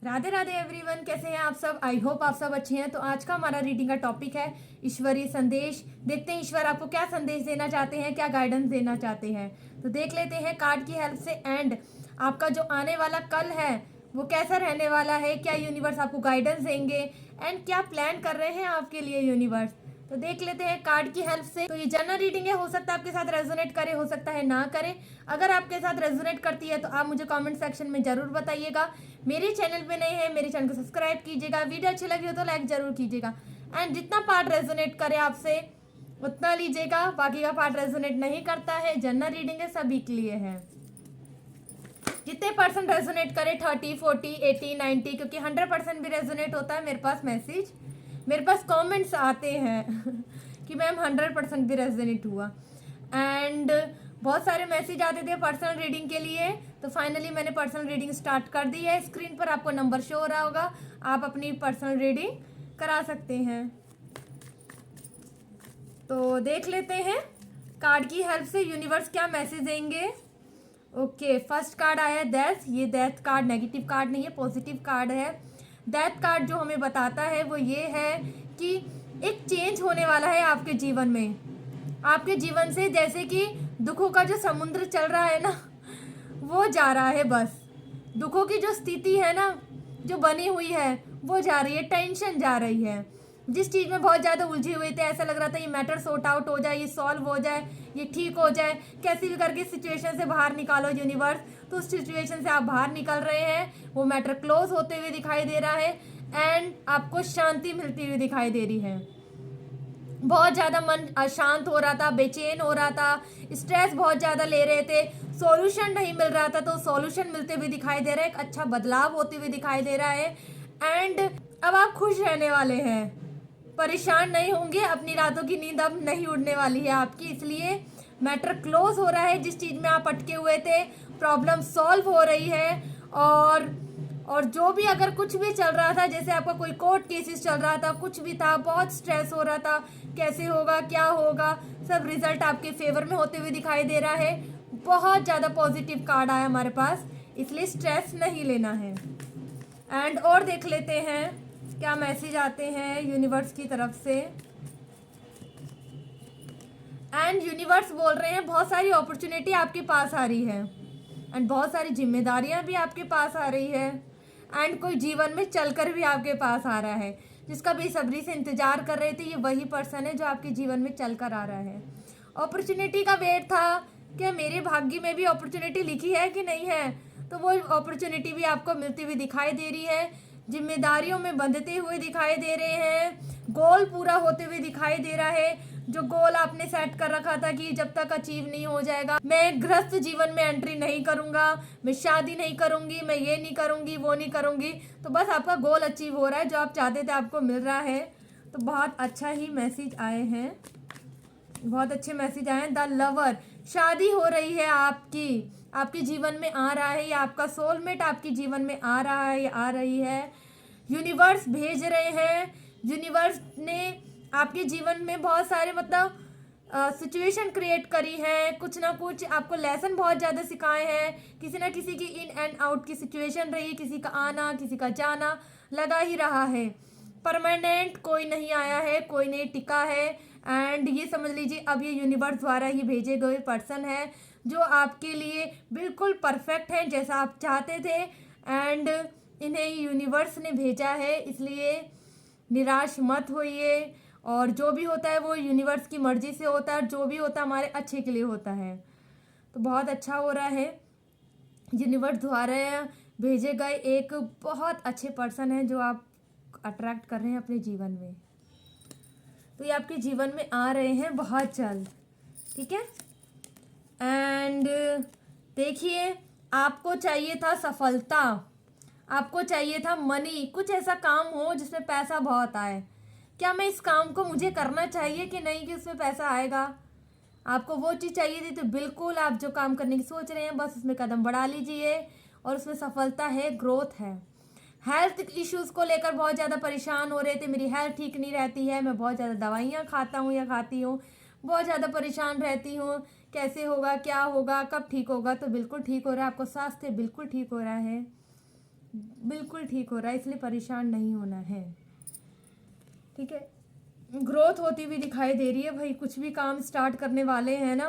Radhe Radhe everyone, कैसे हैं आप सब। आई होप आप सब अच्छे हैं। तो आज का हमारा रीडिंग का टॉपिक है ईश्वरीय संदेश। देखते हैं ईश्वर आपको क्या संदेश देना चाहते हैं, क्या गाइडेंस देना चाहते हैं। तो देख लेते हैं कार्ड की हेल्प से। एंड आपका जो आने वाला कल है वो कैसा रहने वाला है, क्या यूनिवर्स आपको गाइडेंस देंगे एंड क्या प्लान कर रहे हैं आपके लिए यूनिवर्स। तो देख लेते हैं कार्ड की हेल्प से। तो ये जनरल रीडिंग है, हो सकता है आपके साथ रेजोनेट करे, हो सकता है ना करे। अगर आपके साथ रेजोनेट करती है तो आप मुझे कमेंट सेक्शन में जरूर बताइएगा। मेरे चैनल पे नए हैं, मेरे चैनल को सब्सक्राइब कीजिएगा। वीडियो अच्छी लगी हो तो लाइक जरूर कीजिएगा। एंड जितना पार्ट रेजोनेट करे आपसे उतना लीजिएगा, बाकी का पार्ट रेजोनेट नहीं करता है। जनरल रीडिंग है, सभी के लिए है। जितने परसेंट रेजोनेट करे 30, 40, 80, 90, क्योंकि 100% भी रेजोनेट होता है। मेरे पास मैसेज, मेरे पास कमेंट्स आते हैं कि मैम 100% भी रेजोनेट हुआ। एंड बहुत सारे मैसेज आते थे पर्सनल रीडिंग के लिए। तो फाइनली मैंने पर्सनल रीडिंग स्टार्ट कर दी है। स्क्रीन पर आपको नंबर शो हो रहा होगा, आप अपनी पर्सनल रीडिंग करा सकते हैं। तो देख लेते हैं कार्ड की हेल्प से यूनिवर्स क्या मैसेज देंगे। ओके, फर्स्ट कार्ड आया है डेथ। ये डेथ कार्ड नेगेटिव कार्ड नहीं है, पॉजिटिव कार्ड है। डेथ कार्ड जो हमें बताता है वो ये है कि एक चेंज होने वाला है आपके जीवन में। आपके जीवन से जैसे कि दुखों का जो समुद्र चल रहा है ना, वो जा रहा है। बस दुखों की जो स्थिति है ना, जो बनी हुई है, वो जा रही है। टेंशन जा रही है। जिस चीज़ में बहुत ज़्यादा उलझे हुए थे, ऐसा लग रहा था ये मैटर सॉर्ट आउट हो जाए, ये सॉल्व हो जाए, ये ठीक हो जाए, कैसे भी करके सिचुएशन से बाहर निकालो यूनिवर्स। तो उस सिचुएशन से आप बाहर निकल रहे हैं। वो मैटर क्लोज होते हुए दिखाई दे रहा है एंड आपको शांति मिलती हुई दिखाई दे रही है। बहुत ज़्यादा मन अशांत हो रहा था, बेचैन हो रहा था, स्ट्रेस बहुत ज़्यादा ले रहे थे, सॉल्यूशन नहीं मिल रहा था, तो सॉल्यूशन मिलते हुए दिखाई दे रहा है। एक अच्छा बदलाव होते हुए दिखाई दे रहा है। एंड अब आप खुश रहने वाले हैं, परेशान नहीं होंगे। अपनी रातों की नींद अब नहीं उड़ने वाली है आपकी। इसलिए मैटर क्लोज हो रहा है। जिस चीज़ में आप अटके हुए थे, प्रॉब्लम सॉल्व हो रही है। और जो भी अगर कुछ भी चल रहा था, जैसे आपका कोई कोर्ट केसेस चल रहा था, कुछ भी था, बहुत स्ट्रेस हो रहा था, कैसे होगा, क्या होगा, सब रिजल्ट आपके फेवर में होते हुए दिखाई दे रहा है। बहुत ज़्यादा पॉजिटिव कार्ड आया हमारे पास, इसलिए स्ट्रेस नहीं लेना है। एंड और देख लेते हैं क्या मैसेज आते हैं यूनिवर्स की तरफ से। एंड यूनिवर्स बोल रहे हैं बहुत सारी अपॉर्चुनिटी आपके पास आ रही है एंड बहुत सारी जिम्मेदारियां भी आपके पास आ रही है। एंड कोई जीवन में चलकर भी आपके पास आ रहा है, जिसका बेसब्री से इंतजार कर रहे थे, ये वही पर्सन है जो आपके जीवन में चलकर आ रहा है। अपॉर्चुनिटी का वेट था कि मेरे भाग्य में भी अपॉर्चुनिटी लिखी है कि नहीं है, तो वो अपॉर्चुनिटी भी आपको मिलती हुई दिखाई दे रही है। जिम्मेदारियों में बंधते हुए दिखाई दे रहे हैं, गोल पूरा होते हुए दिखाई दे रहा है। जो गोल आपने सेट कर रखा था कि जब तक अचीव नहीं हो जाएगा मैं गृहस्थ जीवन में एंट्री नहीं करूंगा, मैं शादी नहीं करूंगी, मैं ये नहीं करूंगी, वो नहीं करूंगी, तो बस आपका गोल अचीव हो रहा है। जो आप चाहते थे आपको मिल रहा है। तो बहुत अच्छा ही मैसेज आए हैं, बहुत अच्छे मैसेज आए हैं। द लवर, शादी हो रही है आपकी, आपके जीवन में आ रहा है, या आपका सोलमेट आपके जीवन में आ रहा है या आ रही है। यूनिवर्स भेज रहे हैं। यूनिवर्स ने आपके जीवन में बहुत सारे मतलब सिचुएशन क्रिएट करी है, कुछ ना कुछ आपको लेसन बहुत ज़्यादा सिखाए हैं। किसी ना किसी की इन एंड आउट की सिचुएशन रही, किसी का आना, किसी का जाना लगा ही रहा है। परमानेंट कोई नहीं आया है, कोई नहीं टिका है। एंड ये समझ लीजिए अब ये यूनिवर्स द्वारा ही भेजे गए पर्सन है जो आपके लिए बिल्कुल परफेक्ट है, जैसा आप चाहते थे। एंड इन्हें यूनिवर्स ने भेजा है, इसलिए निराश मत होइए। और जो भी होता है वो यूनिवर्स की मर्जी से होता है, और जो भी होता है हमारे अच्छे के लिए होता है। तो बहुत अच्छा हो रहा है। यूनिवर्स द्वारा भेजे गए एक बहुत अच्छे पर्सन है जो आप अट्रैक्ट कर रहे हैं अपने जीवन में। तो ये आपके जीवन में आ रहे हैं बहुत जल्द, ठीक है। एंड देखिए, आपको चाहिए था सफलता, आपको चाहिए था मनी, कुछ ऐसा काम हो जिसमें पैसा बहुत आए। क्या मैं इस काम को मुझे करना चाहिए कि नहीं कि उसमें पैसा आएगा। आपको वो चीज़ चाहिए थी, तो बिल्कुल आप जो काम करने की सोच रहे हैं बस उसमें कदम बढ़ा लीजिए और उसमें सफलता है, ग्रोथ है। हेल्थ इश्यूज़ को लेकर बहुत ज़्यादा परेशान हो रहे थे, मेरी हेल्थ ठीक नहीं रहती है, मैं बहुत ज़्यादा दवाइयाँ खाता हूँ या खाती हूँ, बहुत ज़्यादा परेशान रहती हूँ, कैसे होगा, क्या होगा, कब ठीक होगा। तो बिल्कुल ठीक हो रहा है, आपको स्वास्थ्य बिल्कुल ठीक हो रहा है। बिल्कुल ठीक हो रहा है, इसलिए परेशान नहीं होना है। ठीक है, ग्रोथ होती हुई दिखाई दे रही है भाई। कुछ भी काम स्टार्ट करने वाले हैं ना,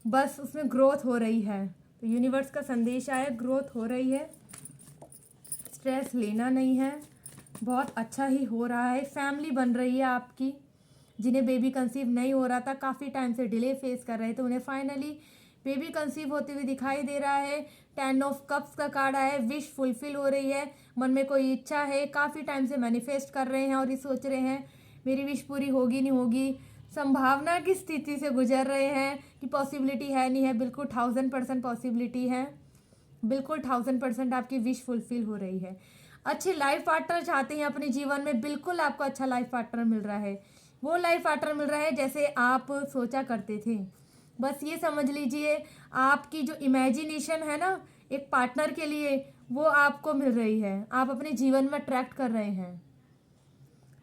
बस उसमें ग्रोथ हो रही है। तो यूनिवर्स का संदेश आया, ग्रोथ हो रही है, स्ट्रेस लेना नहीं है, बहुत अच्छा ही हो रहा है। फैमिली बन रही है आपकी। जिन्हें बेबी कंसीव नहीं हो रहा था, काफ़ी टाइम से डिले फेस कर रहे थे, उन्हें फाइनली बेबी कंसीव होते हुए दिखाई दे रहा है। 10 ऑफ कप्स का कार्ड आया है, विश फुलफिल हो रही है। मन में कोई इच्छा है, काफ़ी टाइम से मैनिफेस्ट कर रहे हैं और ये सोच रहे हैं मेरी विश पूरी होगी नहीं होगी। संभावना की स्थिति से गुजर रहे हैं कि पॉसिबिलिटी है नहीं है। बिल्कुल 1000% पॉसिबिलिटी है, बिल्कुल 1000% आपकी विश फुलफिल हो रही है। अच्छे लाइफ पार्टनर चाहते हैं अपने जीवन में, बिल्कुल आपको अच्छा लाइफ पार्टनर मिल रहा है। वो लाइफ पार्टनर मिल रहा है जैसे आप सोचा करते थे। बस ये समझ लीजिए, आपकी जो इमेजिनेशन है ना एक पार्टनर के लिए, वो आपको मिल रही है। आप अपने जीवन में अट्रैक्ट कर रहे हैं,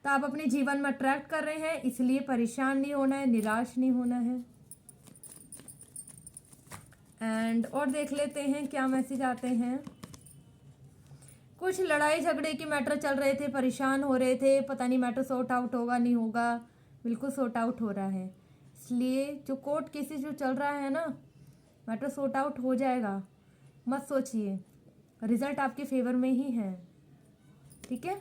तो आप अपने जीवन में अट्रैक्ट कर रहे हैं, इसलिए परेशान नहीं होना है, निराश नहीं होना है। एंड और देख लेते हैं क्या मैसेज आते हैं। कुछ लड़ाई झगड़े की मैटर चल रहे थे, परेशान हो रहे थे, पता नहीं मैटर सॉर्ट आउट होगा नहीं होगा। बिल्कुल सॉर्ट आउट हो रहा है, इसलिए जो कोर्ट केसेस जो चल रहा है ना, मैटर सॉर्ट आउट हो जाएगा। मत सोचिए, रिजल्ट आपके फेवर में ही है। ठीक है,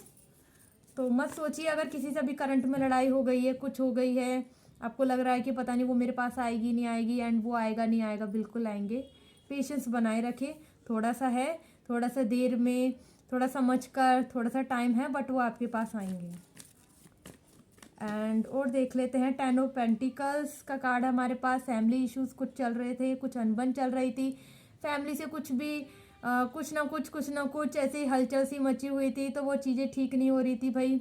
तो मत सोचिए अगर किसी से भी करंट में लड़ाई हो गई है, कुछ हो गई है, आपको लग रहा है कि पता नहीं वो मेरे पास आएगी नहीं आएगी, एंड वो आएगा नहीं आएगा, बिल्कुल आएंगे। पेशेंस बनाए रखें, थोड़ा सा है, थोड़ा सा देर में, थोड़ा समझ कर, थोड़ा सा टाइम है, बट वो आपके पास आएंगे। एंड और देख लेते हैं 10 ऑफ पेंटिकल्स का कार्ड हमारे पास। फैमिली इश्यूज कुछ चल रहे थे, कुछ अनबन चल रही थी, फैमिली से कुछ भी कुछ ना कुछ ऐसी हलचल सी मची हुई थी, तो वो चीज़ें ठीक नहीं हो रही थी भाई।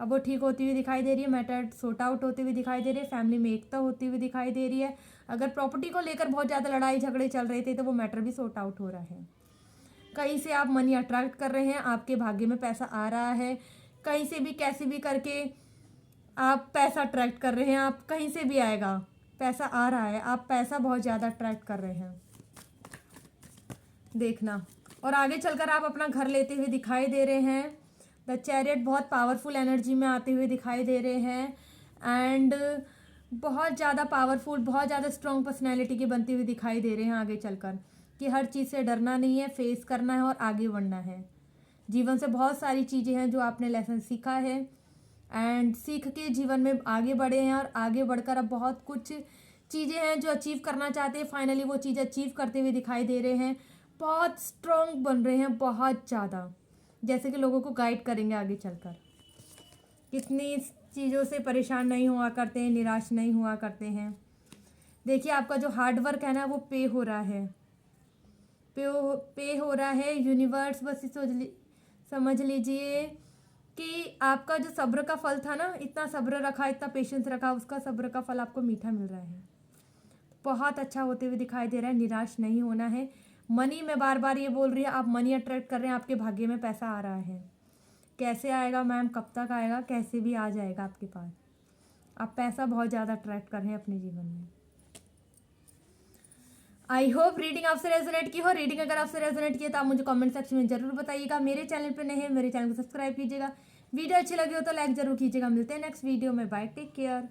अब वो ठीक होती हुई दिखाई दे रही है, मैटर सॉर्ट आउट होते हुए दिखाई दे रही है, फैमिली में एकता होती हुई दिखाई दे रही है। अगर प्रॉपर्टी को लेकर बहुत ज़्यादा लड़ाई झगड़े चल रहे थे, तो वो मैटर भी सॉर्ट आउट हो रहा है। कहीं से आप मनी अट्रैक्ट कर रहे हैं, आपके भाग्य में पैसा आ रहा है। कहीं से भी कैसे भी करके आप पैसा अट्रैक्ट कर रहे हैं, आप कहीं से भी आएगा, पैसा आ रहा है, आप पैसा बहुत ज़्यादा अट्रैक्ट कर रहे हैं, देखना। और आगे चलकर आप अपना घर लेते हुए दिखाई दे रहे हैं। द चैरियट बहुत पावरफुल एनर्जी में आते हुए दिखाई दे रहे हैं, एंड बहुत ज़्यादा पावरफुल, बहुत ज़्यादा स्ट्रॉन्ग पर्सनैलिटी के बनते हुए दिखाई दे रहे हैं आगे चलकर, कि हर चीज़ से डरना नहीं है, फेस करना है और आगे बढ़ना है। जीवन से बहुत सारी चीज़ें हैं जो आपने लेसन सीखा है, एंड सीख के जीवन में आगे बढ़े हैं, और आगे बढ़कर अब बहुत कुछ चीज़ें हैं जो अचीव करना चाहते हैं, फाइनली वो चीज़ अचीव करते हुए दिखाई दे रहे हैं। बहुत स्ट्रॉन्ग बन रहे हैं, बहुत ज़्यादा, जैसे कि लोगों को गाइड करेंगे आगे चलकर। कितनी चीज़ों से परेशान नहीं हुआ करते हैं, निराश नहीं हुआ करते हैं। देखिए आपका जो हार्डवर्क है ना, वो पे हो रहा है, पे हो रहा है। यूनिवर्स बस समझ लीजिए कि आपका जो सब्र का फल था ना, इतना सब्र रखा, इतना पेशेंस रखा, उसका सब्र का फल आपको मीठा मिल रहा है। बहुत अच्छा होते हुए दिखाई दे रहा है, निराश नहीं होना है। मनी में बार बार ये बोल रही है, आप मनी अट्रैक्ट कर रहे हैं, आपके भाग्य में पैसा आ रहा है। कैसे आएगा मैम, कब तक आएगा, कैसे भी आ जाएगा आपके पास। आप पैसा बहुत ज़्यादा अट्रैक्ट कर रहे हैं अपने जीवन में। आई होप रीडिंग आपसे रेजोनेट की हो। रीडिंग अगर आपसे रेजोनेट किया तो आप मुझे कमेंट सेक्शन में जरूर बताइएगा। मेरे चैनल पर नए हैं, मेरे चैनल को सब्सक्राइब कीजिएगा। वीडियो अच्छी लगी हो तो लाइक जरूर कीजिएगा। मिलते हैं नेक्स्ट वीडियो में, बाय, टेक केयर।